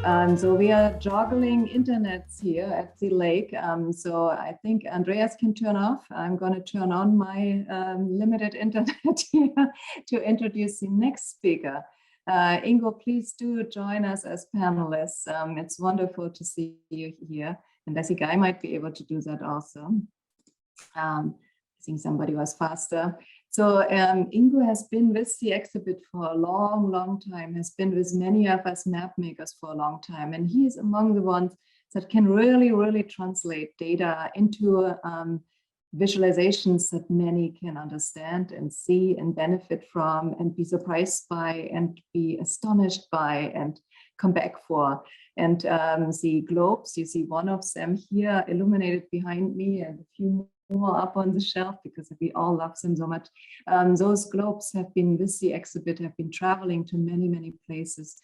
So we are juggling internets here at the lake. So I think Andreas can turn off. I'm going to turn on my limited internet here to introduce the next speaker. Ingo, please do join us as panelists. It's wonderful to see you here. And I think I might be able to do that also. I think somebody was faster. So Ingo has been with the exhibit for a long, long time, has been with many of us map makers for a long time. And he is among the ones that can really, really translate data into visualizations that many can understand and see and benefit from and be surprised by and be astonished by and come back for. And the globes, you see one of them here illuminated behind me and a few more up on the shelf because we all love them so much. Those globes have been with the exhibit, have been traveling to many, many places,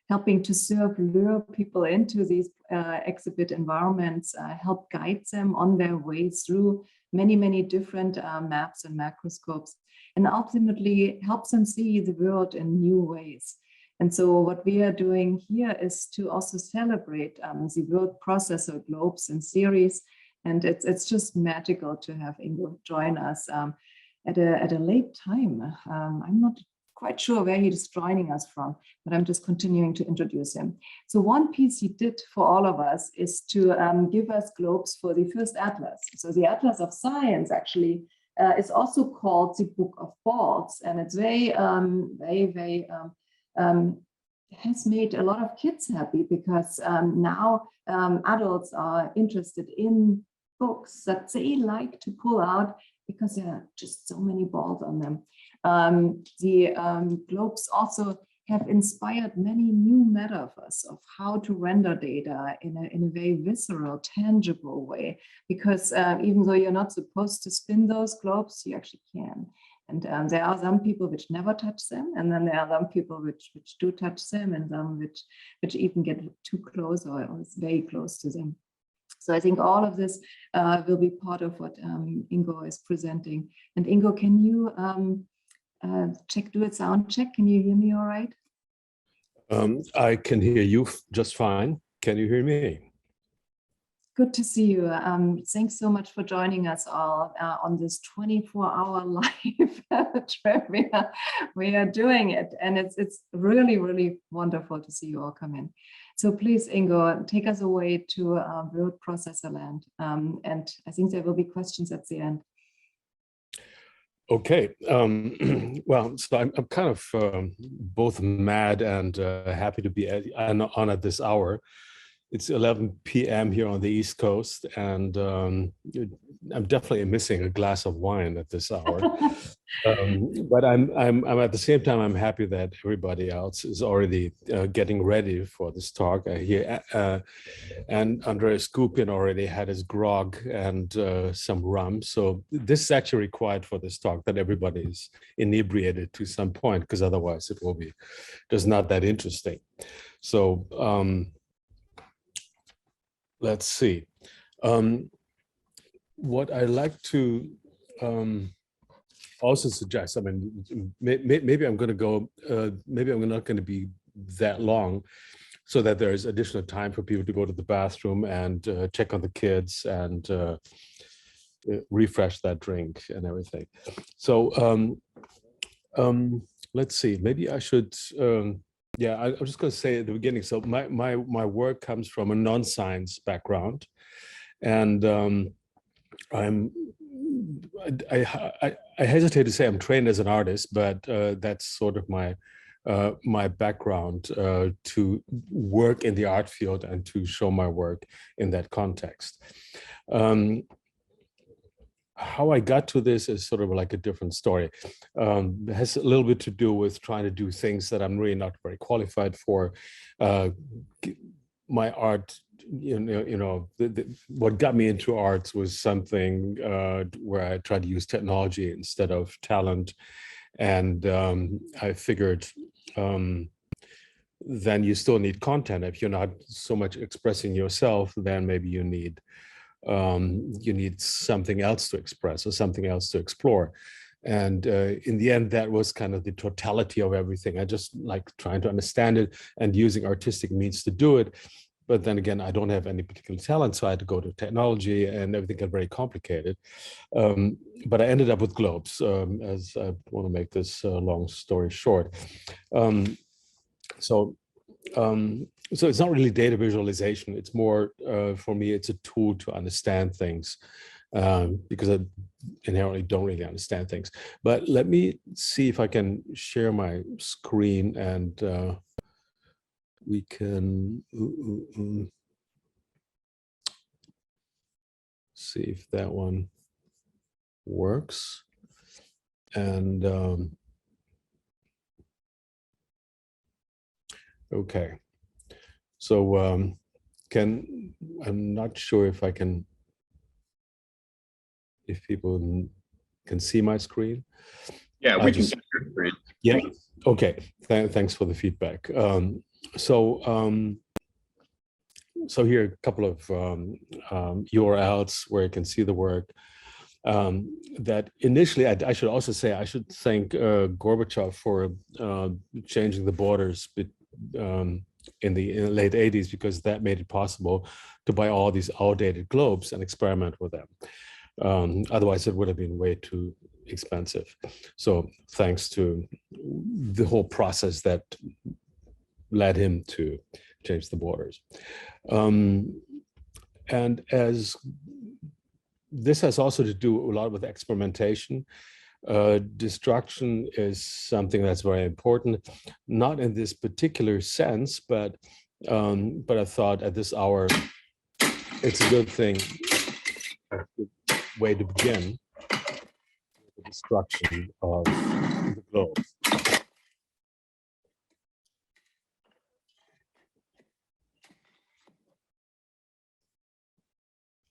helping to lure people into these exhibit environments, help guide them on their way through many, many different maps and macroscopes, and ultimately helps them see the world in new ways. And so what we are doing here is to also celebrate the word processor globes in series. And it's just magical to have Ingo join us at a late time. I'm not quite sure where he is joining us from, but I'm just continuing to introduce him. So one piece he did for all of us is to give us globes for the first atlas. So the Atlas of Science actually is also called the Book of Balls, and it's very has made a lot of kids happy because now adults are interested in books that they like to pull out because there are just so many balls on them. The globes also have inspired many new metaphors of how to render data in a very visceral, tangible way, because even though you're not supposed to spin those globes, you actually can. And there are some people which never touch them, and then there are some people which do touch them, and some which even get too close or very close to them. So I think all of this will be part of what Ingo is presenting. And Ingo, can you do a sound check? Can you hear me all right? I can hear you just fine. Can you hear me? Good to see you. Thanks so much for joining us all on this 24-hour live trip. We are doing it, and it's really, really wonderful to see you all come in. So please, Ingo, take us away to word processor land. And I think there will be questions at the end. Okay. Well, so I'm kind of both mad and happy to be on at this hour. It's 11 p.m. here on the East Coast, and I'm definitely missing a glass of wine at this hour. But I'm at the same time, I'm happy that everybody else is already getting ready for this talk. I hear and Andreas Skupin already had his grog and some rum. So this is actually required for this talk, that everybody is inebriated to some point, because otherwise it will be just not that interesting. So let's see. What I like to also suggest, I mean, maybe I'm going to go, maybe I'm not going to be that long, so that there's additional time for people to go to the bathroom and check on the kids and refresh that drink and everything. So let's see, maybe I should, yeah, I'm just going to say at the beginning, so my work comes from a non-science background, and I hesitate to say I'm trained as an artist, but that's sort of my my background to work in the art field and to show my work in that context. How I got to this is sort of like a different story. It has a little bit to do with trying to do things that I'm really not very qualified for. My art, what got me into arts was something where I tried to use technology instead of talent. And I figured then you still need content. If you're not so much expressing yourself, then maybe you need something else to express or something else to explore. And in the end, that was kind of the totality of everything. I just like trying to understand it and using artistic means to do it. But then again, I don't have any particular talent, so I had to go to technology, and everything got very complicated. But I ended up with globes, as I want to make this long story short. So it's not really data visualization. It's more, for me, it's a tool to understand things, because I inherently don't really understand things. But let me see if I can share my screen, and we can see if that one works. And okay, so I'm not sure if I can, if people can see my screen. Yeah, we can see your screen. Yeah, okay, thanks for the feedback. So here are a couple of URLs where you can see the work. That initially, I should also say, I should thank Gorbachev for changing the borders in the late 80s, because that made it possible to buy all these outdated globes and experiment with them. Otherwise, it would have been way too expensive. So thanks to the whole process that led him to change the borders. And as this has also to do a lot with experimentation, destruction is something that's very important, not in this particular sense, but I thought at this hour, it's a good thing, a good way to begin the destruction of the globe.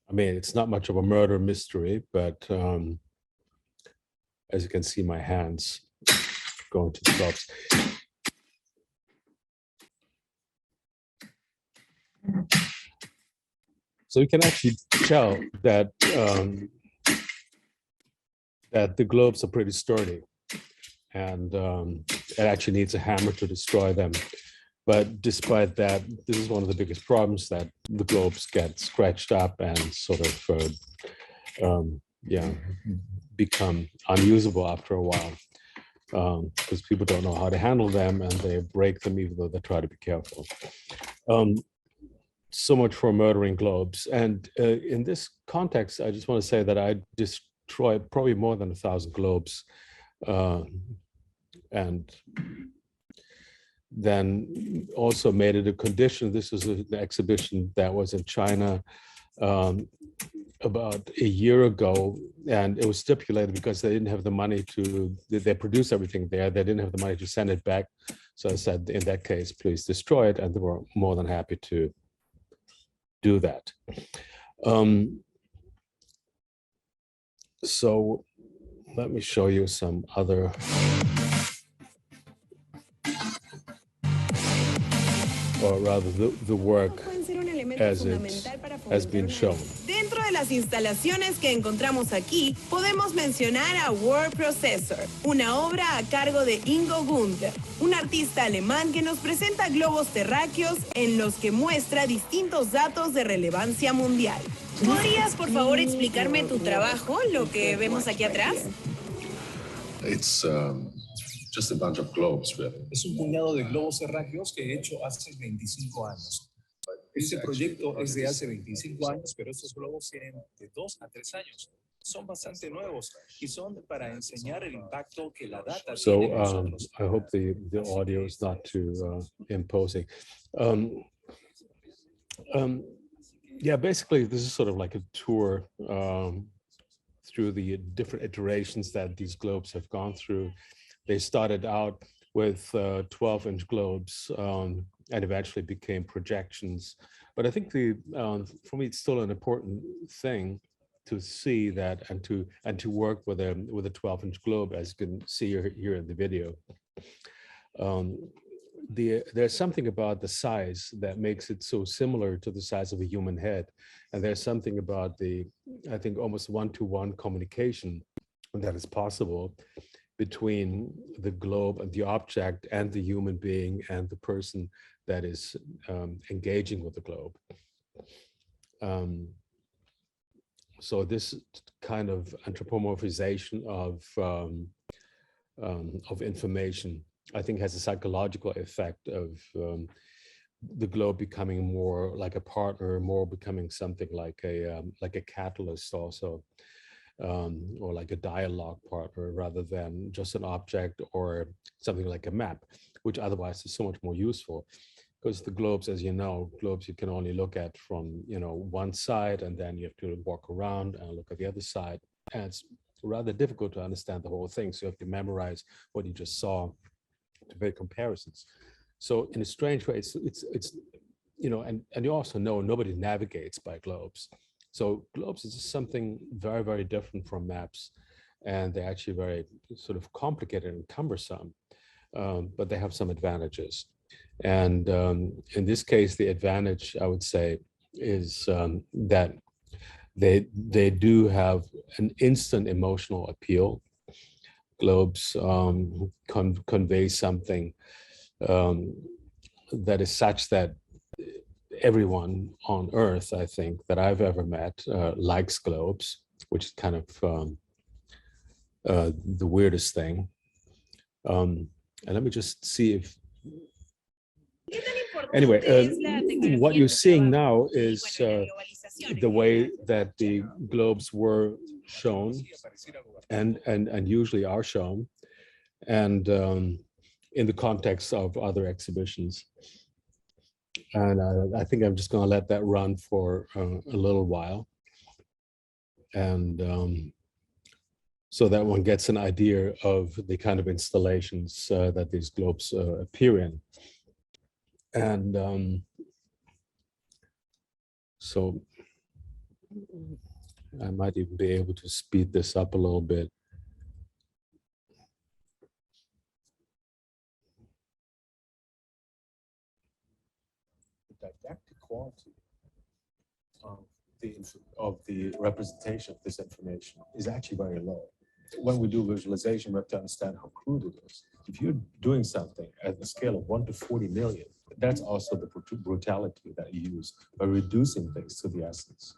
I mean, it's not much of a murder mystery, but as you can see, my hands going to the globes. So you can actually tell that that the globes are pretty sturdy, and it actually needs a hammer to destroy them. But despite that, this is one of the biggest problems, that the globes get scratched up and sort of, become unusable after a while, because people don't know how to handle them, and they break them even though they try to be careful. So much for murdering globes. And in this context, I just want to say that I destroyed probably more than 1,000 globes, and then also made it a condition. This was an exhibition that was in China about a year ago, and it was stipulated because they didn't have the money to, they produced everything there, they didn't have the money to send it back. So I said, in that case, please destroy it, and they were more than happy to do that. So let me show you some other. Or rather, the work as it has been shown. Dentro de las instalaciones que encontramos aquí, podemos mencionar a Word Processor, una obra a cargo de Ingo Gunther, un artista alemán que nos presenta globos terráqueos en los que muestra distintos datos de relevancia mundial. ¿Podrías, por favor, explicarme tu trabajo, lo que vemos aquí atrás? It's just a bunch of globes, really. Es un puñado de globos terráqueos que he hecho hace 25 años. Este proyecto es de hace 25 años, pero estos globos tienen de 2 a 3 años. Son bastante nuevos y son para enseñar el impacto que la data tiene en nosotros. I hope the audio is not too imposing. Yeah, basically, this is sort of like a tour through the different iterations that these globes have gone through. They started out with 12-inch globes and eventually became projections. But I think for me, it's still an important thing to see that and to work with a 12-inch globe, as you can see here in the video. There's something about the size that makes it so similar to the size of a human head, and there's something about the, I think, almost one-to-one communication that is possible between the globe and the object and the human being and the person that is engaging with the globe. So this kind of anthropomorphization of information, I think, has a psychological effect of the globe becoming more like a partner, more becoming something like a catalyst also, or like a dialogue partner, rather than just an object or something like a map, which otherwise is so much more useful. Because the globes, as you know, globes you can only look at from one side, and then you have to walk around and look at the other side, and it's rather difficult to understand the whole thing. So you have to memorize what you just saw to make comparisons. So in a strange way, it's and you also know nobody navigates by globes. So globes is something very, very different from maps, and they're actually very sort of complicated and cumbersome, but they have some advantages. And in this case, the advantage, I would say, is that they do have an instant emotional appeal. Globes convey something that is such that everyone on Earth, I think, that I've ever met likes globes, which is kind of the weirdest thing. And let me just see if... Anyway, what you're seeing now is the way that the globes were shown and usually are shown, and in the context of other exhibitions. And I think I'm just going to let that run for a little while, and so that one gets an idea of the kind of installations that these globes appear in. And so I might even be able to speed this up a little bit. Didactic quality of the representation of this information is actually very low. When we do visualization, we have to understand how crude it is. If you're doing something at the scale of 1 to 40 million, that's also the brutality that you use by reducing things to the essence.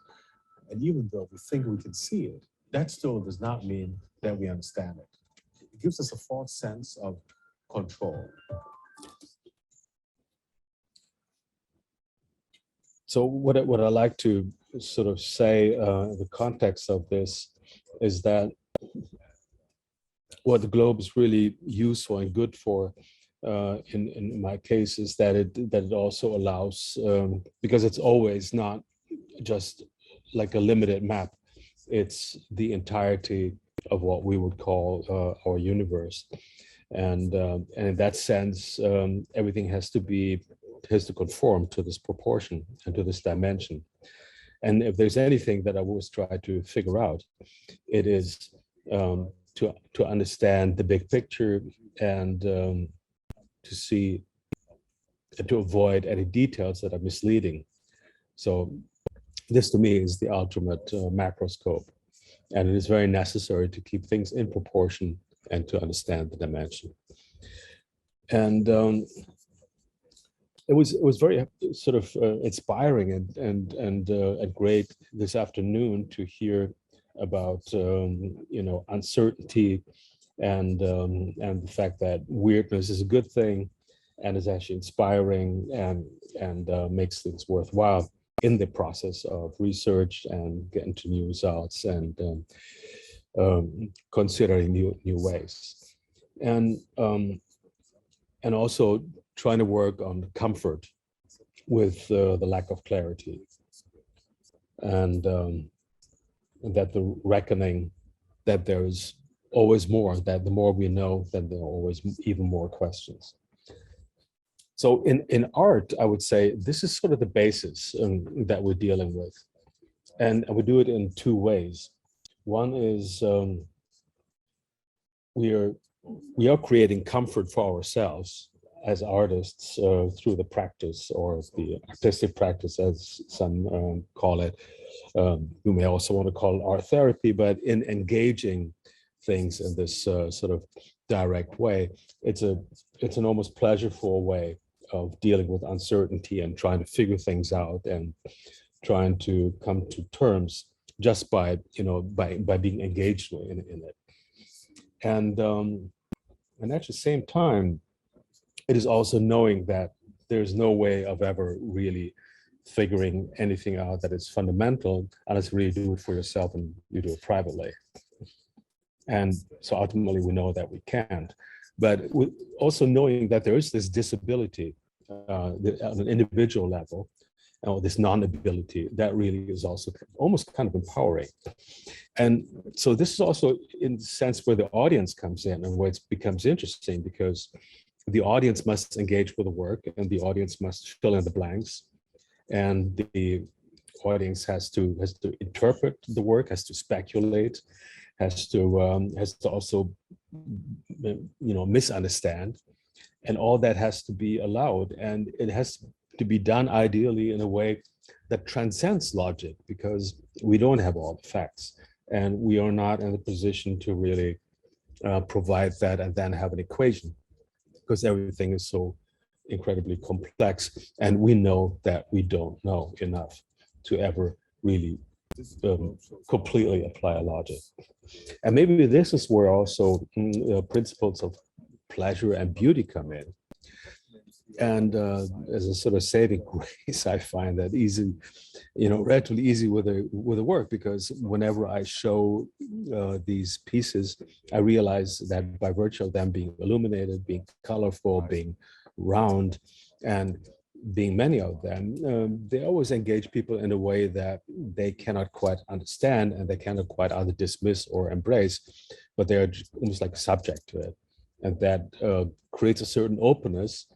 And even though we think we can see it, that still does not mean that we understand it. It gives us a false sense of control. So what I like to sort of say in the context of this is that what the globe is really useful and good for in my case is that it also allows, because it's always not just like a limited map, it's the entirety of what we would call our universe. And in that sense, everything has to conform to this proportion and to this dimension. And if there's anything that I always try to figure out, it is to understand the big picture and to see and to avoid any details that are misleading. So this to me is the ultimate macroscope, and it is very necessary to keep things in proportion and to understand the dimension. And it was very sort of inspiring and great this afternoon to hear about uncertainty and the fact that weirdness is a good thing and is actually inspiring and makes things worthwhile in the process of research and getting to new results and considering new ways, and also trying to work on comfort with the lack of clarity, and that the reckoning that there is always more, that the more we know, then there are always even more questions. So in art, I would say this is sort of the basis that we're dealing with. And we do it in two ways. One is we are creating comfort for ourselves as artists through the practice, or the artistic practice, as some call it. You may also want to call it art therapy, but in engaging things in this sort of direct way. It's an almost pleasureful way of dealing with uncertainty and trying to figure things out and trying to come to terms just by being engaged in it. And at the same time, it is also knowing that there's no way of ever really figuring anything out that is fundamental unless you really do it for yourself and you do it privately. And so ultimately we know that we can't. But also knowing that there is this disability on an individual level, this non-ability, that really is also almost kind of empowering. And so this is also in the sense where the audience comes in and where it becomes interesting, because the audience must engage with the work and the audience must fill in the blanks. And the audience has to interpret the work, has to speculate, has to also misunderstand, and all that has to be allowed, and it has to be done ideally in a way that transcends logic, because we don't have all the facts and we are not in the position to really provide that and then have an equation, because everything is so incredibly complex, and we know that we don't know enough to ever really completely apply a logic. And maybe this is where also principles of pleasure and beauty come in. And as a sort of saving grace, I find that easy, relatively easy with the work, because whenever I show these pieces, I realize that by virtue of them being illuminated, being colorful, being round, and being many of them, they always engage people in a way that they cannot quite understand and they cannot quite either dismiss or embrace, but they're almost like subject to it. And that creates a certain openness,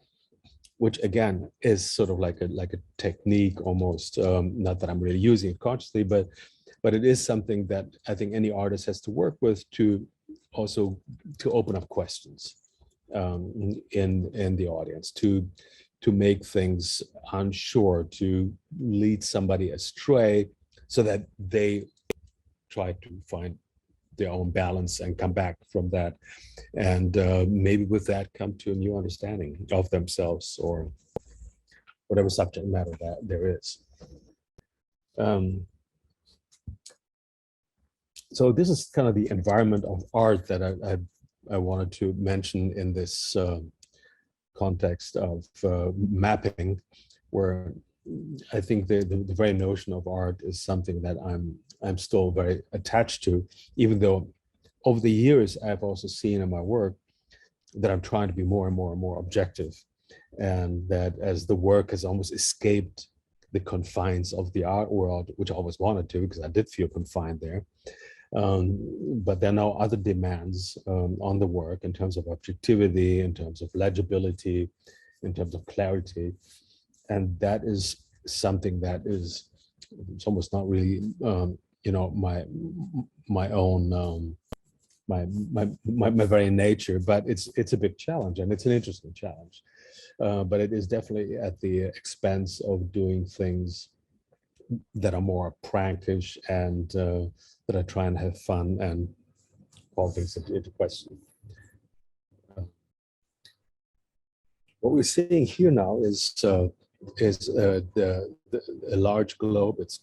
which again is sort of like a technique almost, not that I'm really using it consciously, but it is something that I think any artist has to work with to also to open up questions in the audience, to make things unsure, to lead somebody astray so that they try to find their own balance and come back from that. And maybe with that come to a new understanding of themselves or whatever subject matter that there is. So this is kind of the environment of art that I wanted to mention in this context of mapping, where I think the very notion of art is something that I'm still very attached to, even though over the years I've also seen in my work that I'm trying to be more and more and more objective, and that as the work has almost escaped the confines of the art world, which I always wanted to, because I did feel confined there. But there are now other demands on the work in terms of objectivity, in terms of legibility, in terms of clarity. And that is something that is, it's almost not really, my own, my very nature, but it's a big challenge, and it's an interesting challenge. But it is definitely at the expense of doing things that are more prankish and that I try and have fun and call things into question. What we're seeing here now is a large globe. It's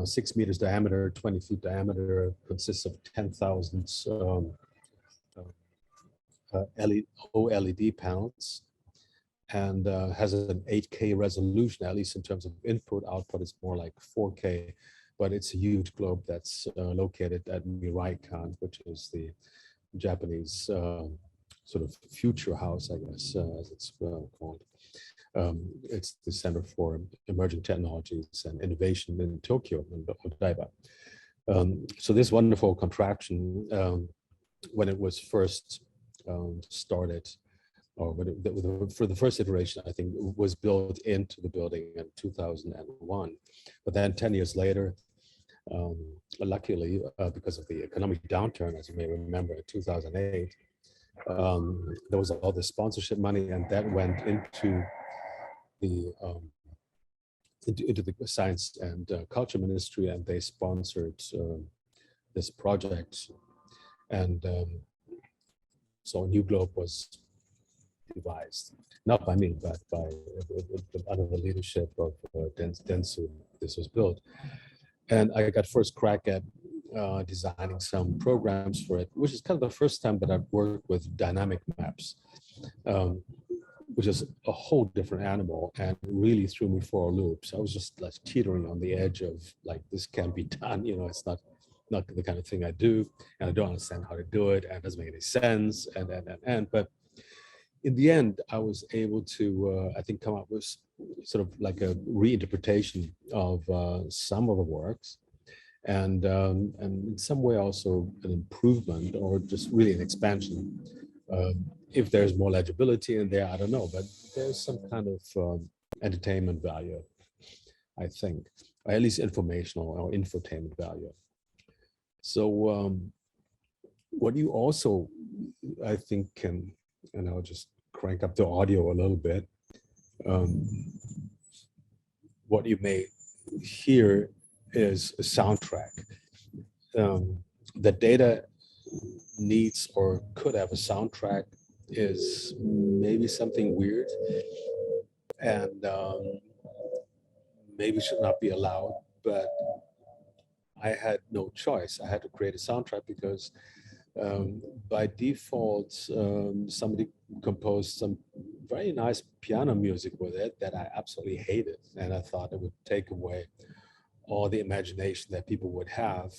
6 meters diameter, 20 feet diameter, consists of 10,000 OLED panels, and has an 8K resolution, at least in terms of input. Output is more like 4K, but it's a huge globe that's located at Miraikan, which is the Japanese sort of future house, I guess, as it's called. It's the Center for Emerging Technologies and Innovation in Tokyo, in Odaiba. So this wonderful contraption, when it was first started, or for the first iteration, I think it was built into the building in 2001. But then 10 years later, luckily, because of the economic downturn, as you may remember, in 2008, there was all the sponsorship money, and that went into the Science and Culture Ministry, and they sponsored this project. And so a new globe was devised, not by me, but by under the leadership of Dentsu. This was built, and I got first crack at designing some programs for it, which is kind of the first time that I've worked with dynamic maps, which is a whole different animal, and really threw me for a loop. So I was just like teetering on the edge of like, this can't be done. You know, it's not the kind of thing I do, and I don't understand how to do it, and it doesn't make any sense, but in the end, I was able to, I think, come up with sort of like a reinterpretation of some of the works, and in some way also an improvement, or just really an expansion. If there's more legibility in there, I don't know, but there's some kind of entertainment value, I think, or at least informational or infotainment value. So what you also, I think, can, and I'll just crank up the audio a little bit. What you may hear is a soundtrack. The data needs or could have a soundtrack is maybe something weird, and maybe should not be allowed, but I had no choice. I had to create a soundtrack because by default, somebody composed some very nice piano music with it that I absolutely hated. And I thought it would take away all the imagination that people would have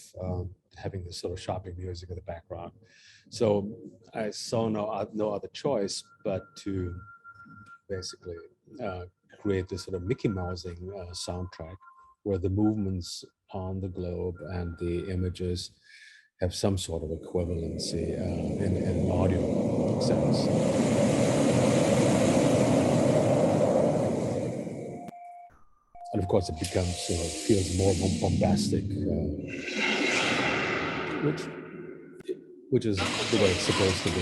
having this sort of shopping music in the background. So I saw no other choice but to basically create this sort of Mickey Mousing soundtrack where the movements on the globe and the images have some sort of equivalency in an audio sense. And of course, it becomes, feels more bombastic, which is the way it's supposed to be.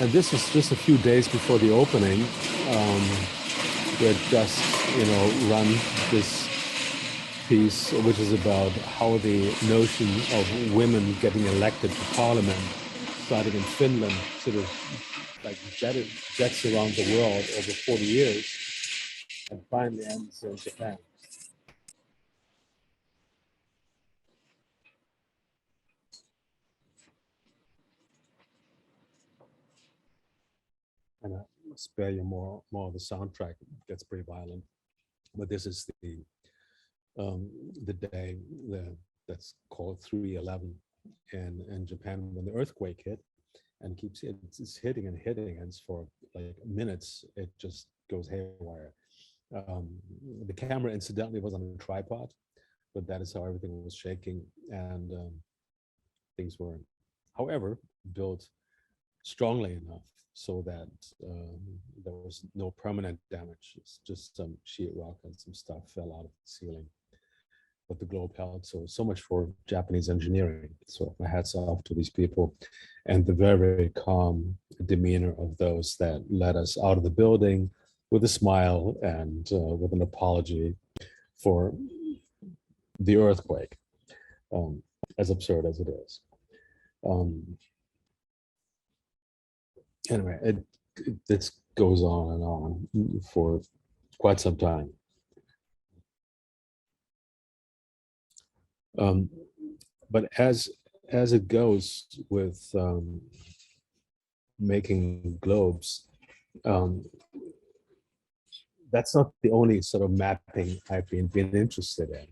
And this is just a few days before the opening. We had just, run this piece, which is about how the notion of women getting elected to parliament, starting in Finland, sort of like jets around the world over 40 years, and finally ends in Japan. And I'll spare you more of the soundtrack. It gets pretty violent, but this is the day that's called 3/11 in Japan, when the earthquake hit, and it's hitting and hitting, and for like minutes it just goes haywire. The camera incidentally was on a tripod, but that is how everything was shaking, and things were, however, built strongly enough so that there was no permanent damage. It's just some sheetrock and some stuff fell out of the ceiling, but the globe held. So much for Japanese engineering. So my hats off to these people, and the very, very calm demeanor of those that led us out of the building with a smile and with an apology for the earthquake, as absurd as it is. Anyway, this goes on and on for quite some time. But as it goes with making globes, that's not the only sort of mapping I've been interested in.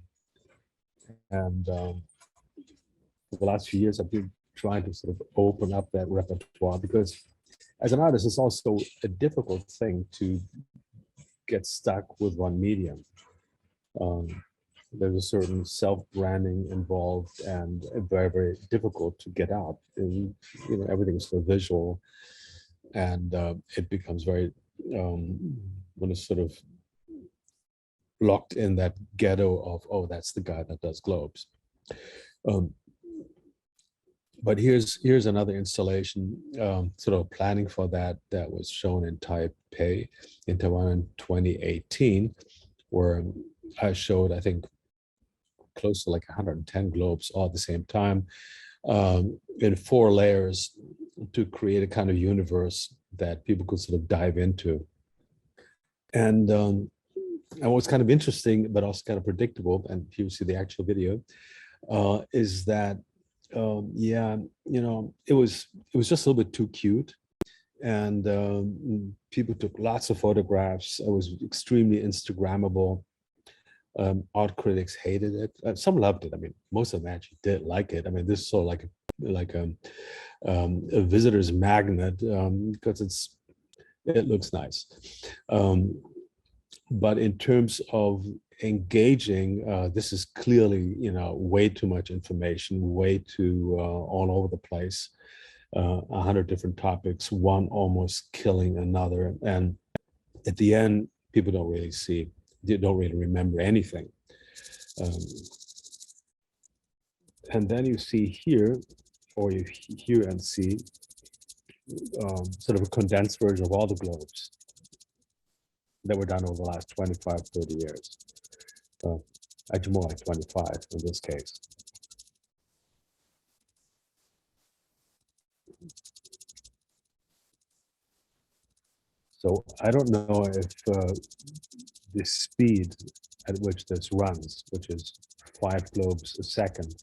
And for the last few years, I've been trying to sort of open up that repertoire, because as an artist, it's also a difficult thing to get stuck with one medium. There's a certain self-branding involved, and very, very difficult to get out. And, everything is so visual, and it becomes very, when it's sort of locked in that ghetto of, oh, that's the guy that does globes. But here's another installation, sort of planning for that was shown in Taipei, in Taiwan in 2018, where I showed, I think, close to like 110 globes all at the same time, in 4 layers to create a kind of universe that people could sort of dive into. And what's kind of interesting, but also kind of predictable, and if you see the actual video, is that, yeah, you know, it was just a little bit too cute. And people took lots of photographs. It was extremely Instagrammable. Art critics hated it. Some loved it. I mean, most of them actually did like it. I mean, this is sort of like a visitor's magnet because it looks nice. But in terms of engaging, this is clearly, you know, way too much information, way too all over the place. 100 different topics, one almost killing another, and at the end, people don't really remember anything. And then you see here, or you hear and see, sort of a condensed version of all the globes that were done over the last 25, 30 years. Actually more like 25 in this case. So I don't know if the speed at which this runs, which is 5 globes a second,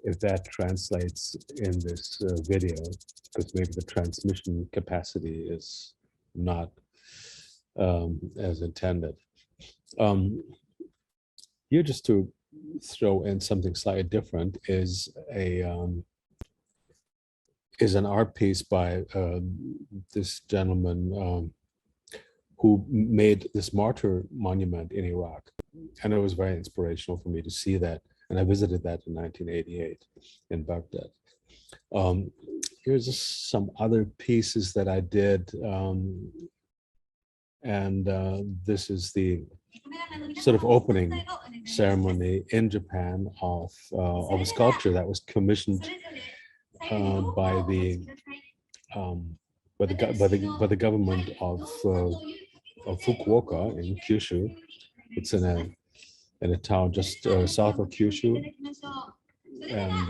if that translates in this video, because maybe the transmission capacity is not as intended. Here, just to throw in something slightly different, is an art piece by this gentleman who made this martyr monument in Iraq. And it was very inspirational for me to see that. And I visited that in 1988 in Baghdad. Here's just some other pieces that I did. This is the sort of opening ceremony in Japan of a sculpture that was commissioned by the government of Fukuoka in Kyushu. It's in a town just south of Kyushu, and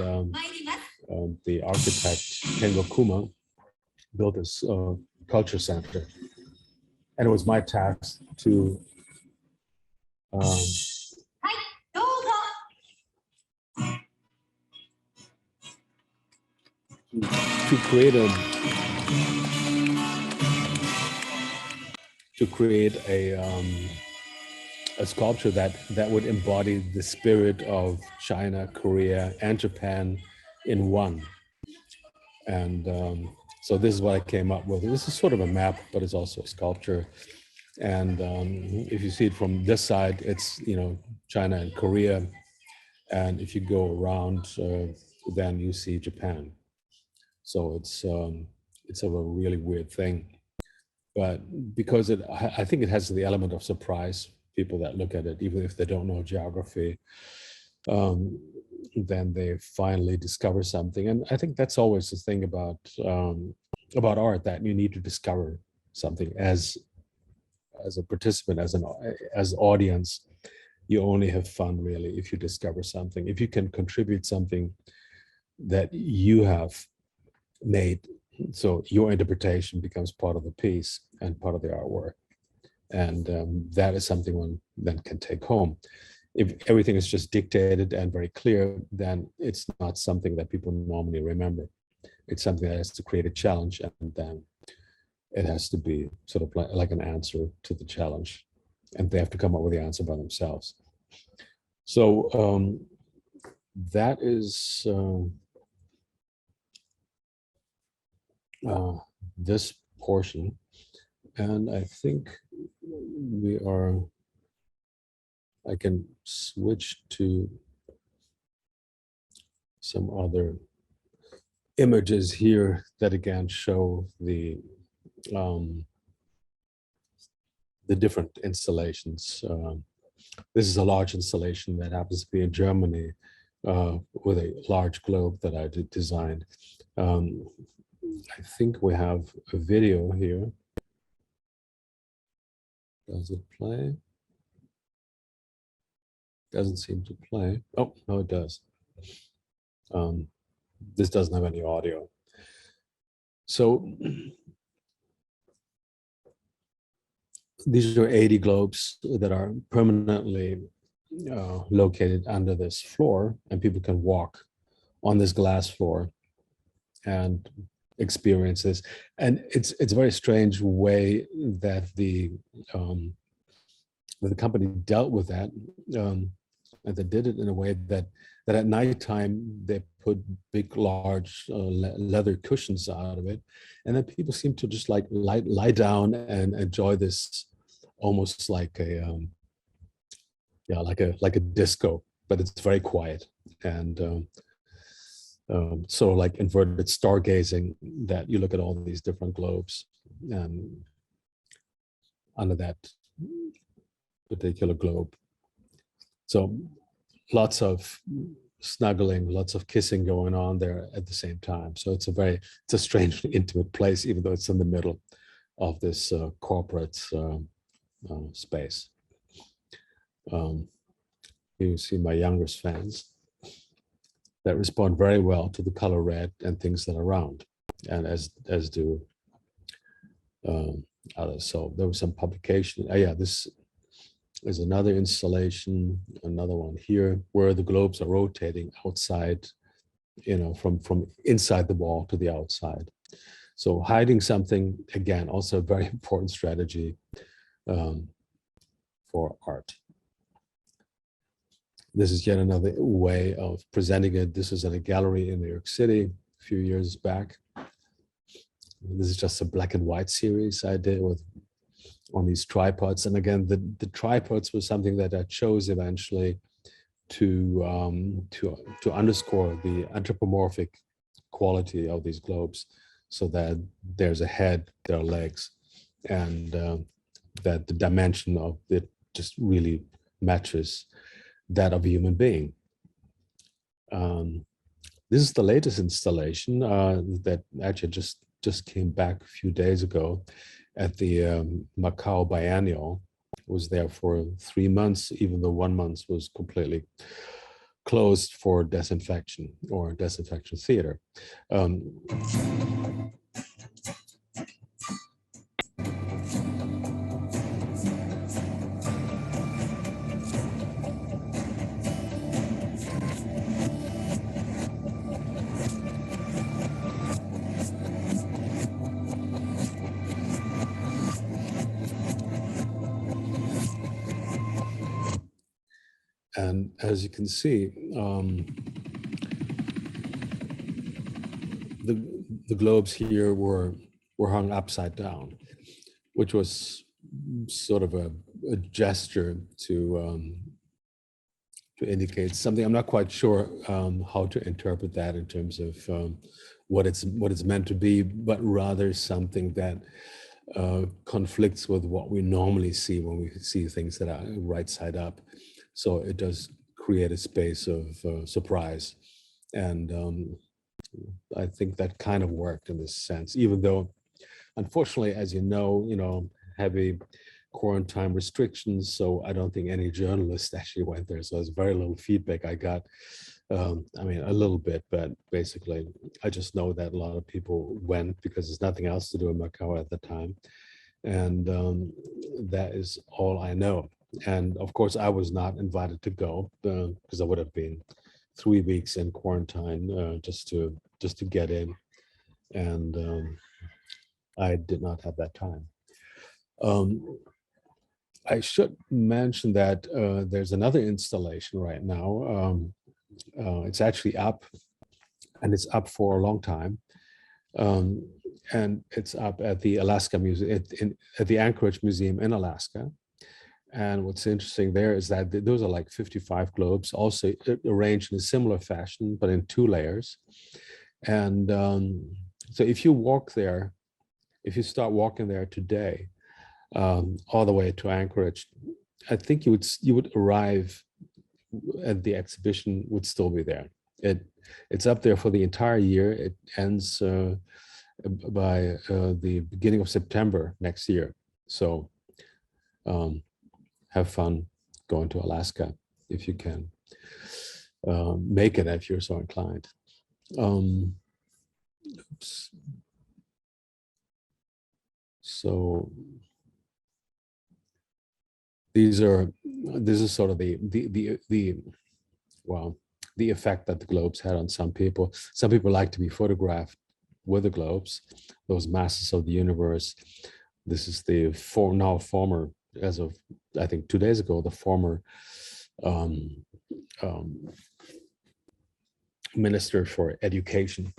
the architect Kengo Kuma built this culture center, and it was my task to create a sculpture that would embody the spirit of China, Korea, and Japan in one. And so this is what I came up with. This is sort of a map, but it's also a sculpture. And if you see it from this side, it's, you know, China and Korea. And if you go around, then you see Japan. So it's a really weird thing. But because I think it has the element of surprise, people that look at it, even if they don't know geography, then they finally discover something. And I think that's always the thing about art, that you need to discover something as a participant, as audience. You only have fun really if you discover something, if you can contribute something that you have made. So your interpretation becomes part of the piece and part of the artwork. And that is something one then can take home. If everything is just dictated and very clear, then it's not something that people normally remember. It's something that has to create a challenge, and then it has to be sort of like an answer to the challenge. And they have to come up with the answer by themselves. So that is this portion. And I think I can switch to some other images here that again show the different installations. This is a large installation that happens to be in Germany with a large globe that I designed. I think we have a video here. Does it play? Doesn't seem to play. Oh, no, it does. this doesn't have any audio. So these are 80 globes that are permanently located under this floor, and people can walk on this glass floor and experience this. And it's a very strange way that the company dealt with that. And they did it in a way that at nighttime they put big, large leather cushions out of it, and then people seem to just like lie down and enjoy this, almost like a like a disco, but it's very quiet and so like inverted stargazing, that you look at all these different globes under that particular globe. So lots of snuggling, lots of kissing going on there at the same time. So it's a strangely intimate place, even though it's in the middle of this corporate space. You see my youngest fans that respond very well to the color red and things that are round, and as do others. So there was some publication. Yeah, this is another installation, another one here, where the globes are rotating outside, from inside the wall to the outside. So hiding something, again, also a very important strategy for art. This is yet another way of presenting it. This is in a gallery in New York City a few years back. This is just a black and white series I did on these tripods. And again, the tripods was something that I chose eventually to underscore the anthropomorphic quality of these globes, so that there's a head, there are legs, and that the dimension of it just really matches that of a human being. This is the latest installation that actually just came back a few days ago at the Macau Biennial. Was there for 3 months, even though 1 month was completely closed for disinfection or disinfection theater. And as you can see, the globes here were hung upside down, which was sort of a gesture to indicate something. I'm not quite sure how to interpret that in terms of what it's meant to be, but rather something that conflicts with what we normally see when we see things that are right side up. So it does create a space of surprise. And I think that kind of worked in this sense, even though, unfortunately, as you know, heavy quarantine restrictions. So I don't think any journalist actually went there. So there's very little feedback I got. I mean, a little bit, but basically, I just know that a lot of people went because there's nothing else to do in Macau at the time. And that is all I know. And of course, I was not invited to go because I would have been 3 weeks in quarantine just to get in, and I did not have that time. I should mention that there's another installation right now. It's actually up, and it's up for a long time. And it's up at the Alaska Museum, at the Anchorage Museum in Alaska. And what's interesting there is that those are like 55 globes, also arranged in a similar fashion, but in 2 layers. And so if you walk there, if you start walking there today, all the way to Anchorage, I think you would arrive and the exhibition would still be there. It's up there for the entire year. It ends by the beginning of September next year. So have fun going to Alaska if you can make it, if you're so inclined. oops. So this is sort of the effect that the globes had on some people. Some people like to be photographed with the globes, those masses of the universe. This is the former, as of I think 2 days ago, the former Minister for Education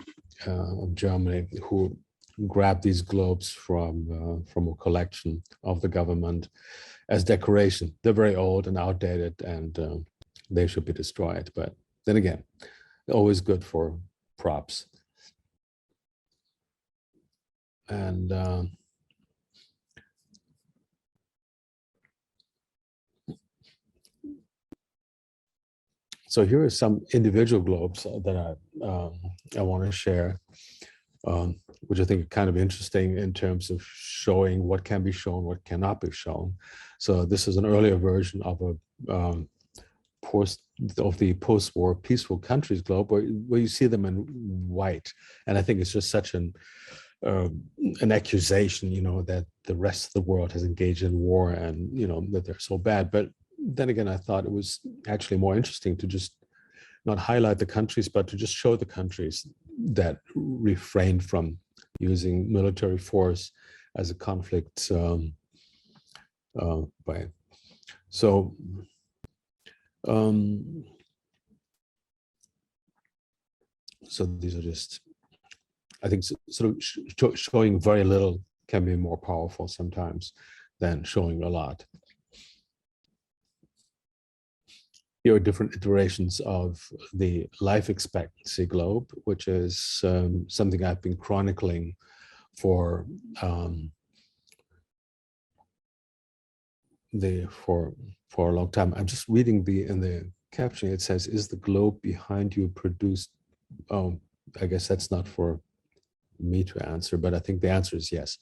of Germany, who grabbed these globes from a collection of the government as decoration. They're very old and outdated, and they should be destroyed. But then again, always good for props. And so here are some individual globes that I want to share, which I think are kind of interesting in terms of showing what can be shown, what cannot be shown. So this is an earlier version of a the post-war peaceful countries globe, where you see them in white, and I think it's just such an accusation, that the rest of the world has engaged in war and that they're so bad. But then again, I thought it was actually more interesting to just not highlight the countries, but to just show the countries that refrained from using military force as a conflict way. So so these are just, I think, sort of showing very little can be more powerful sometimes than showing a lot. Here are different iterations of the life expectancy globe, which is something I've been chronicling for for a long time. I'm just reading in the caption. It says, "Is the globe behind you produced?" Oh, I guess that's not for me to answer, but I think the answer is yes.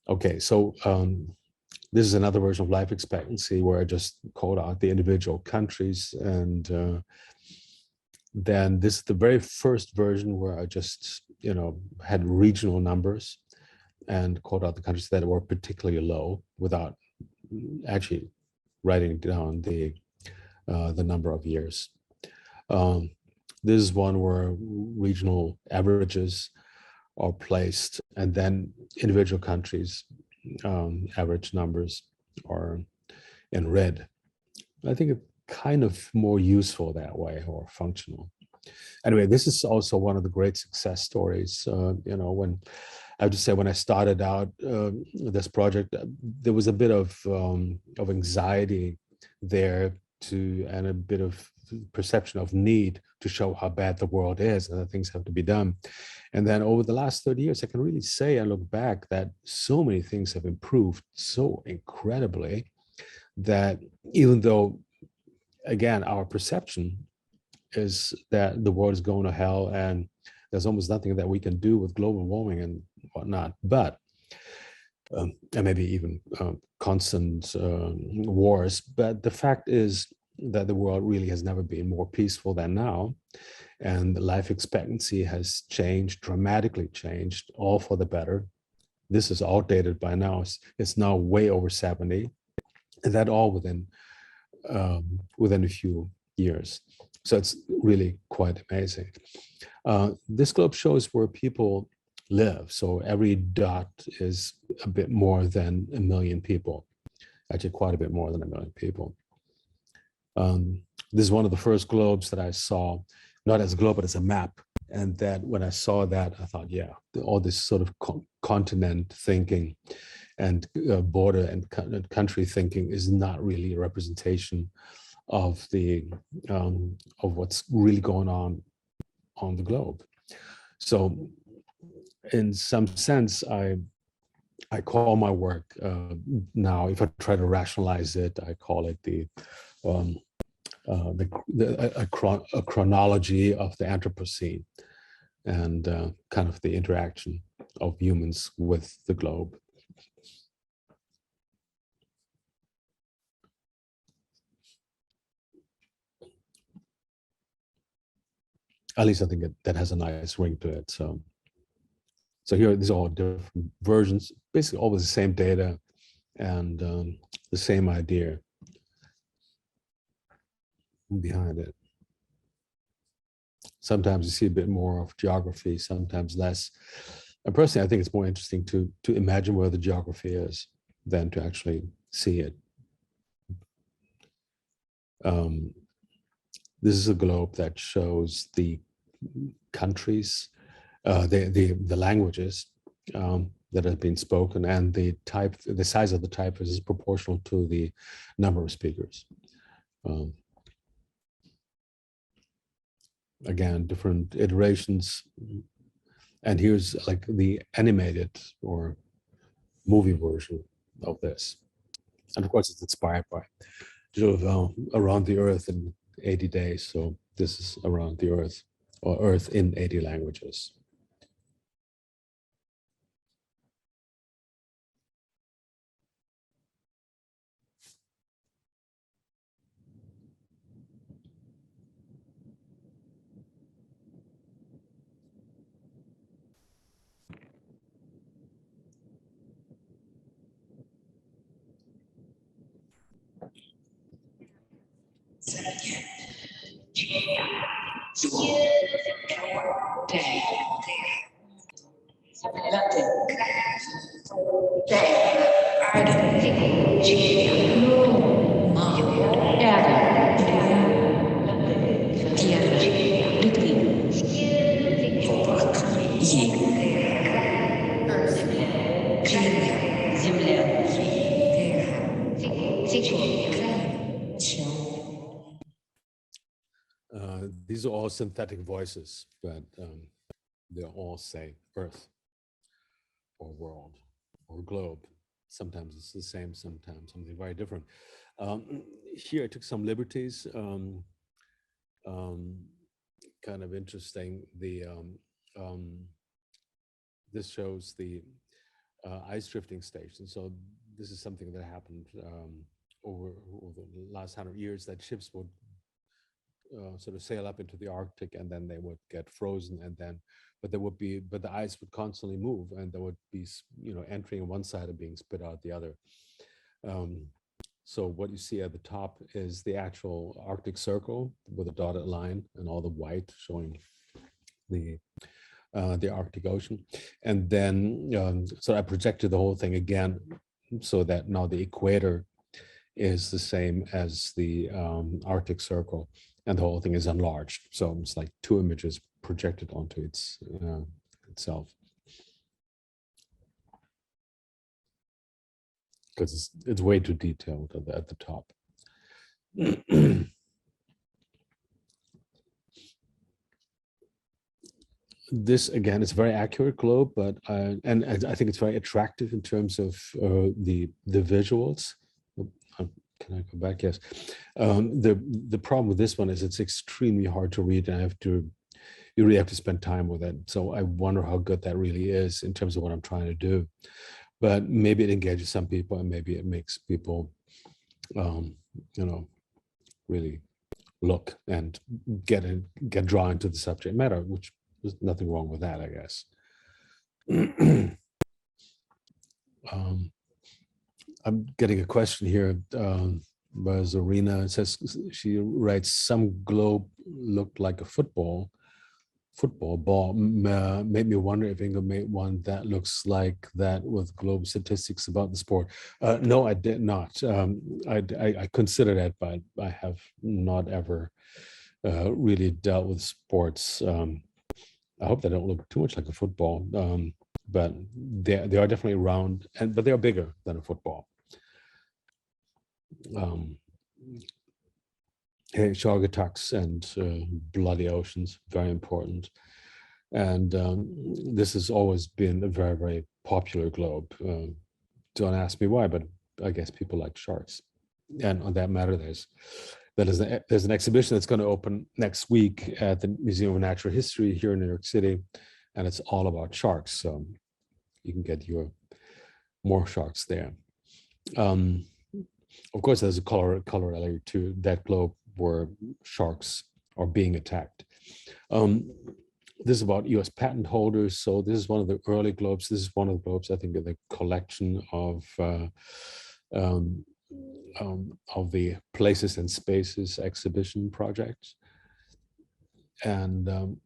Okay, so this is another version of life expectancy where I just called out the individual countries, and then this is the very first version where I just had regional numbers and called out the countries that were particularly low without actually writing down the number of years. This is one where regional averages are placed, and then individual countries average numbers are in red. I think it's kind of more useful that way, or functional. Anyway, this is also one of the great success stories. When I have to say, when I started out this project, there was a bit of anxiety there and a bit of perception of need to show how bad the world is and that things have to be done. And then over the last 30 years, I can really say, I look back, that so many things have improved so incredibly that even though, again, our perception is that the world is going to hell and there's almost nothing that we can do with global warming and whatnot, but and maybe even constant wars. But the fact is that the world really has never been more peaceful than now. And life expectancy has changed, dramatically changed, all for the better. This is outdated by now. It's now way over 70, and that all within a few years. So it's really quite amazing. This globe shows where people live. So every dot is a bit more than 1 million people, actually quite a bit more than 1 million people. This is one of the first globes that I saw, not as a globe, but as a map. And that when I saw that, I thought, yeah, all this sort of continent thinking and border and country thinking is not really a representation of of what's really going on the globe. So in some sense, I call my work now, if I try to rationalize it, I call it a chronology of the Anthropocene and kind of the interaction of humans with the globe. At least I think that has a nice ring to it. So here, these are all different versions, basically always the same data and the same idea behind it. Sometimes you see a bit more of geography, sometimes less. And personally, I think it's more interesting to imagine where the geography is than to actually see it. This is a globe that shows the countries, the languages that have been spoken, and the size of the type is proportional to the number of speakers. Again, different iterations. And here's like the animated or movie version of this. And of course, it's inspired by Around the Earth in 80 days. So this is Around the Earth, or Earth in 80 languages. These are all synthetic voices, but they all say Earth or world or globe. Sometimes it's the same, sometimes something very different. Here I took some liberties. Kind of interesting. This shows the ice drifting station. So this is something that happened over the last 100 years, that ships would sort of sail up into the Arctic, and then they would get frozen, and then but the ice would constantly move, and there would be, entering one side and being spit out the other. So what you see at the top is the actual Arctic Circle with a dotted line and all the white showing the Arctic Ocean. And then so I projected the whole thing again, so that now the equator is the same as the Arctic Circle, and the whole thing is enlarged. So it's like two images projected onto itself. Because it's way too detailed at the top. This again is a very accurate globe, but and I think it's very attractive in terms of the visuals. Can I go back? Yes. The problem with this one is it's extremely hard to read, and you really have to spend time with it. So I wonder how good that really is in terms of what I'm trying to do. But maybe it engages some people, and maybe it makes people, really look and get drawn into the subject matter, which there's nothing wrong with that, I guess. I'm getting a question here by Zarina. It says, she writes, some globe looked like a football ball. Made me wonder if Ingo made one that looks like that with globe statistics about the sport. No, I did not. I consider that, but I have not ever really dealt with sports. I hope they don't look too much like a football, but they are definitely round, but they are bigger than a football. Shaugatucks and bloody oceans, very important. And this has always been a very, very popular globe. Don't ask me why, but I guess people like sharks. And on that matter, there's an exhibition that's going to open next week at the Museum of Natural History here in New York City, and it's all about sharks. So you can get more sharks there. Of course, there's a corollary to that globe where sharks are being attacked. This is about US patent holders. So this is one of the early globes. This is one of the globes, I think, in the collection of the Places and Spaces exhibition projects. And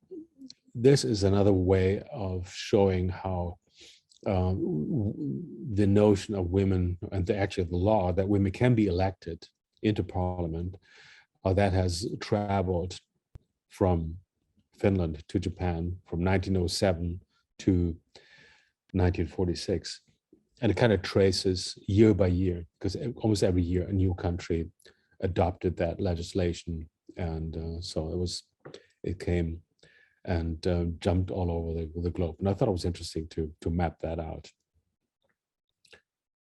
this is another way of showing how the notion of women and actually the law that women can be elected into parliament, how that has traveled from Finland to Japan from 1907 to 1946. And it kind of traces year by year, because almost every year a new country adopted that legislation. And so it came and jumped all over the globe. And I thought it was interesting to map that out.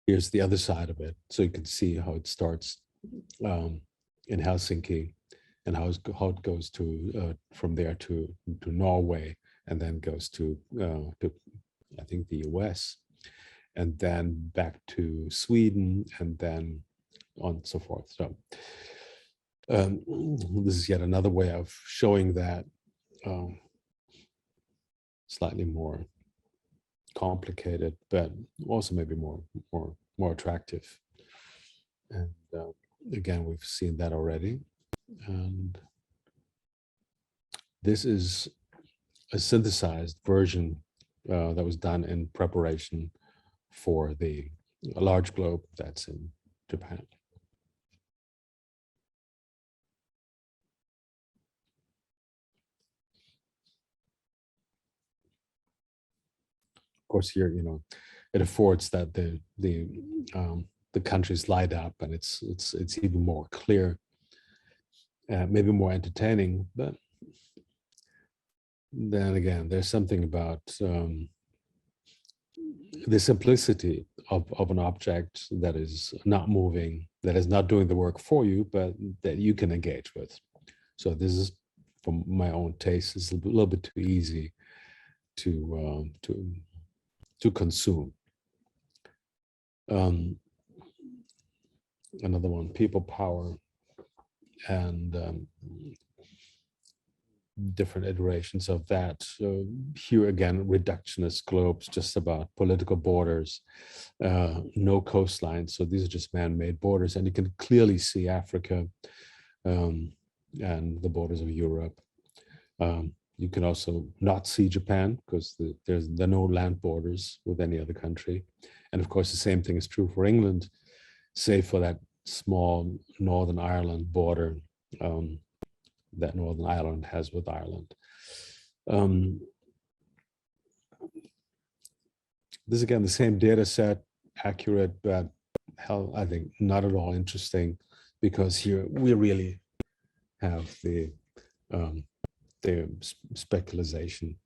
Here's the other side of it. So you can see how it starts in Helsinki and how it goes to from there to Norway, and then goes to I think the US, and then back to Sweden, and then on and so forth. So this is yet another way of showing that slightly more complicated, but also maybe more attractive. And again, we've seen that already. And this is a synthesized version that was done in preparation for a large globe that's in Japan. Of course, here, it affords that the countries light up, and it's even more clear, maybe more entertaining. But then again, there's something about the simplicity of an object that is not moving, that is not doing the work for you, but that you can engage with. So this is, from my own taste, is a little bit too easy to consume. Another one, people power, and different iterations of that. So here again, reductionist globes, just about political borders, no coastline. So these are just man-made borders, and you can clearly see Africa and the borders of Europe. You can also not see Japan, because there are no land borders with any other country. And of course, the same thing is true for England, save for that small Northern Ireland border that Northern Ireland has with Ireland. This again, the same data set, accurate, but I think not at all interesting, because here we really have the speculation,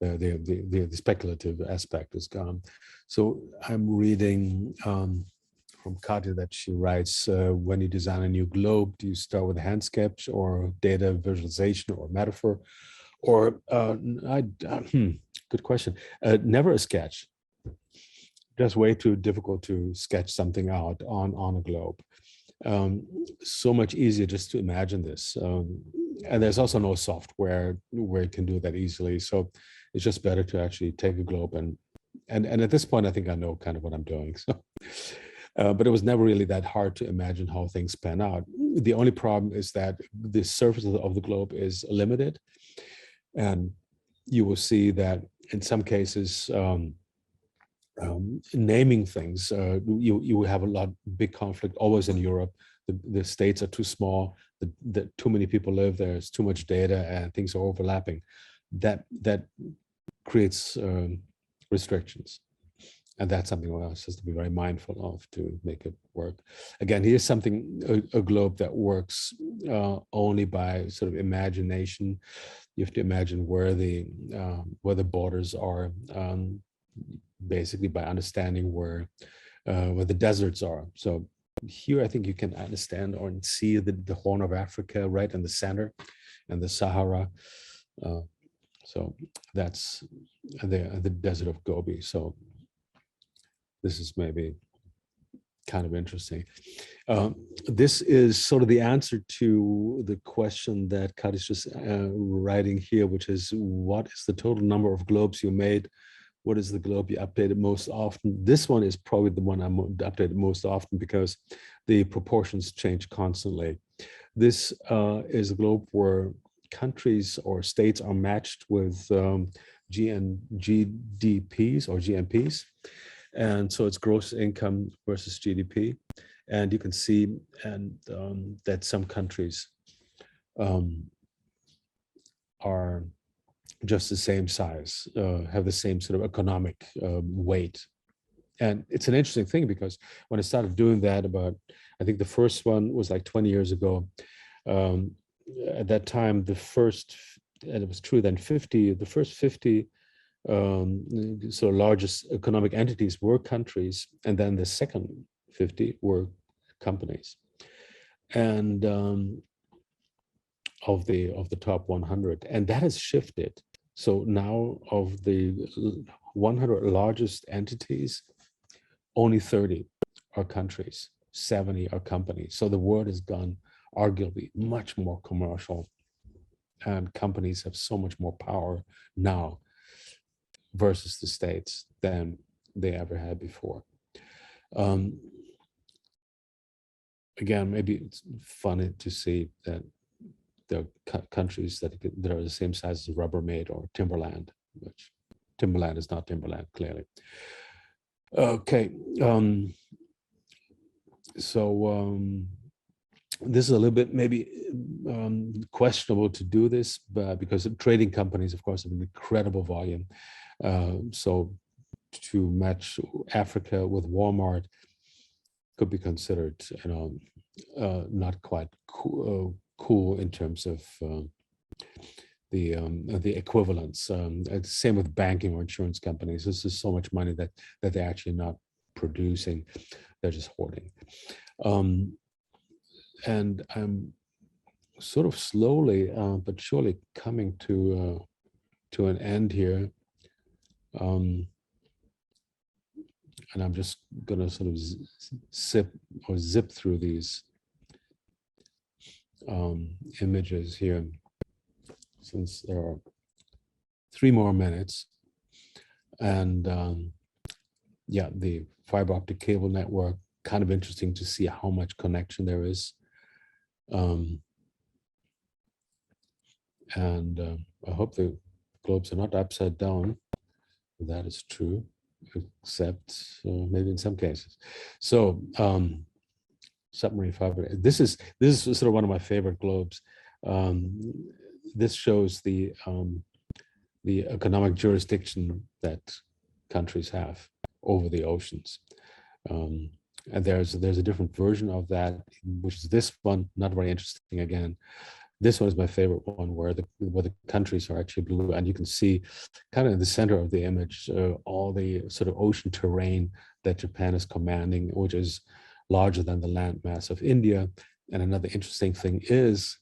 the speculative aspect is gone. So I'm reading from Katja that she writes, when you design a new globe, do you start with a hand sketch or data visualization or metaphor? Or, good question, never a sketch. Just way too difficult to sketch something out on a globe. So much easier just to imagine this. And there's also no software where you can do that easily. So it's just better to actually take a globe and at this point, I think I know kind of what I'm doing. So, but it was never really that hard to imagine how things pan out. The only problem is that the surface of the globe is limited. And you will see that in some cases, naming things, you have a big conflict always in Europe. The states are too small, too many people live there, there's too much data, and things are overlapping. That creates restrictions. And that's something else has to be very mindful of to make it work. Again, here's something, a globe that works only by sort of imagination. You have to imagine where the borders are, basically by understanding where the deserts are. So here, I think you can understand or see the Horn of Africa right in the center, and the Sahara. So that's the desert of Gobi. So this is maybe kind of interesting. This is sort of the answer to the question that Kat is just writing here, which is, what is the total number of globes you made? What is the globe you updated most often? This one is probably the one I'm updated most often because the proportions change constantly. This is a globe where countries or states are matched with GDPs or GNPs. And so it's gross income versus GDP. And you can see that some countries are just the same size, have the same sort of economic weight. And it's an interesting thing because when I started doing that I think the first one was like 20 years ago. At that time, the first, and it was true then, the first 50 so largest economic entities were countries, and then the second 50 were companies. And of the top 100, and that has shifted. So now of the 100 largest entities, only 30 are countries, 70 are companies. So the world has gone arguably much more commercial, and companies have so much more power now versus the states than they ever had before. Again, maybe it's funny to see that there are countries that are the same size as Rubbermaid or Timberland, which Timberland is not Timberland, clearly. Okay, this is a little bit maybe questionable to do this, but because trading companies, of course, have an incredible volume. So to match Africa with Walmart could be considered, not quite cool in terms of the equivalence. Same with banking or insurance companies. This is so much money that they're actually not producing; they're just hoarding. And I'm sort of slowly but surely coming to an end here. And I'm just gonna sort of zip through these images here, since there are 3 more minutes. And yeah, the fiber optic cable network, kind of interesting to see how much connection there is. I hope the globes are not upside down. That is true, except maybe in some cases. So submarine fiber. This is sort of one of my favorite globes. This shows the economic jurisdiction that countries have over the oceans. And there's a different version of that, which is this one, not very interesting again. This one is my favorite one, where the countries are actually blue, and you can see kind of in the center of the image all the sort of ocean terrain that Japan is commanding, which is larger than the land mass of India. And another interesting thing is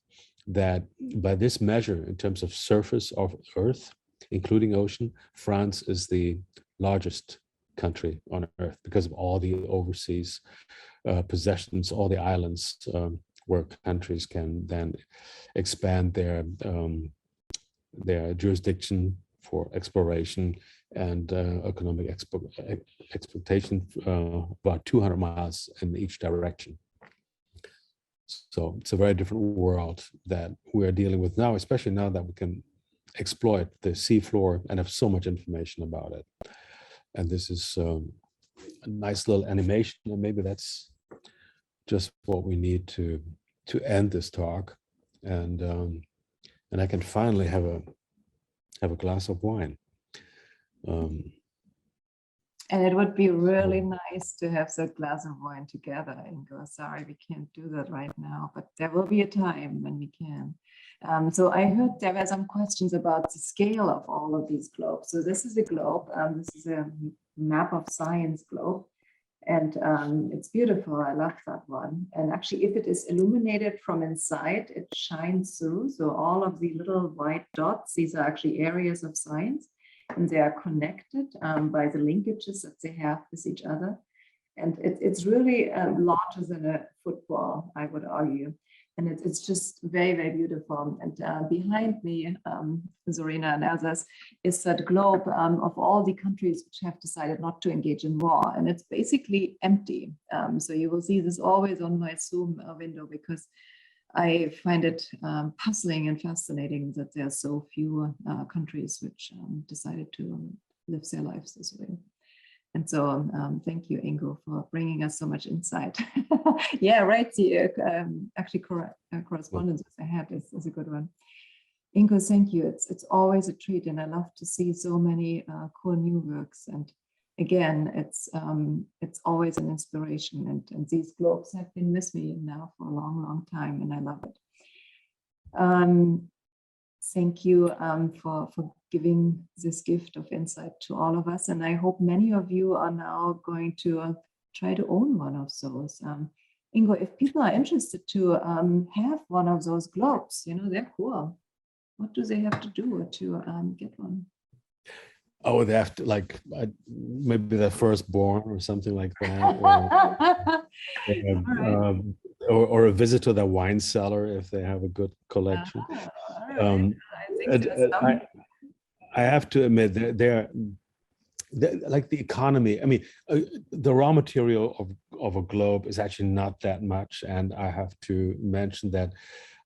that by this measure, in terms of surface of Earth, including ocean, France is the largest country on Earth because of all the overseas possessions, all the islands where countries can then expand their jurisdiction for exploration and economic exploitation about 200 miles in each direction. So it's a very different world that we're dealing with now, especially now that we can exploit the seafloor and have so much information about it. And this is a nice little animation, and maybe that's just what we need to end this talk, and I can finally have a glass of wine. And it would be really nice to have that glass of wine together, Ingo. Sorry, we can't do that right now, but there will be a time when we can. So I heard there were some questions about the scale of all of these globes. So this is a globe. This is a map of science globe. And it's beautiful. I love that one. And actually, if it is illuminated from inside, it shines through. So all of the little white dots, these are actually areas of science. And they are connected by the linkages that they have with each other. And it's really larger than a football, I would argue. And it's just very, very beautiful. And behind me, Zorina and others, is that globe of all the countries which have decided not to engage in war. And it's basically empty. So you will see this always on my Zoom window, because I find it puzzling and fascinating that there are so few countries which decided to live their lives this way. And so thank you, Ingo, for bringing us so much insight. Yeah, right. The actually correspondence I had is a good one. Ingo, thank you. It's always a treat, and I love to see so many cool new works. And again, it's always an inspiration. And these globes have been with me now for a long, long time, and I love it. Thank you for giving this gift of insight to all of us. And I hope many of you are now going to try to own one of those. Ingo, if people are interested to have one of those globes, you know, they're cool. What do they have to do to get one? Oh, they have to, like, maybe their firstborn or something like that. Or a visit to their wine cellar if they have a good collection. I have to admit, they're like the economy. I mean, the raw material of a globe is actually not that much. And I have to mention that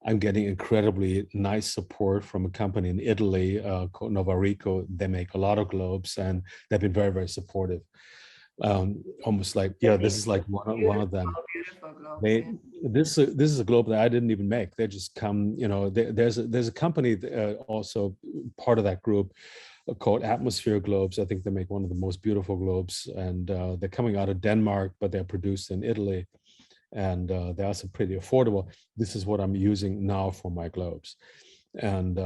I'm getting incredibly nice support from a company in Italy called Novarico. They make a lot of globes, and they've been very, very supportive. Almost like, yeah, this is like one of them. This is a globe that I didn't even make. They just come, you know. There's a company also part of that group called Atmosphere Globes. I think they make one of the most beautiful globes, and they're coming out of Denmark, but they're produced in Italy, and they're also pretty affordable. This is what I'm using now for my globes, and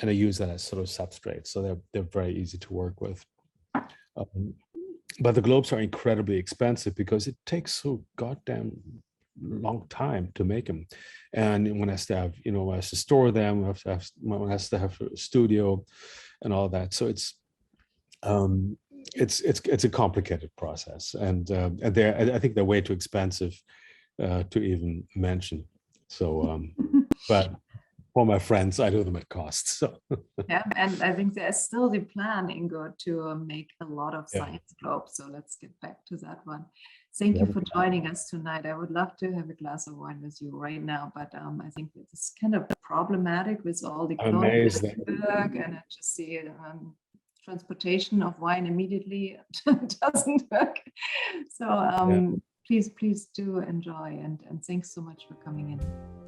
I use that as sort of substrate, so they're very easy to work with. But the globes are incredibly expensive because it takes so goddamn long time to make them, and one has to have, you know, one has to store them, one has to have a studio and all that. So it's a complicated process, and I think they're way too expensive to even mention. So but for my friends, I do them at cost. So yeah, and I think there's still the plan, Ingo, to make a lot of science globes. So let's get back to that one. Thank you for joining us tonight. I would love to have a glass of wine with you right now, but I think it's kind of problematic with all the globes and I just see transportation of wine immediately doesn't work. So please do enjoy, and thanks so much for coming in.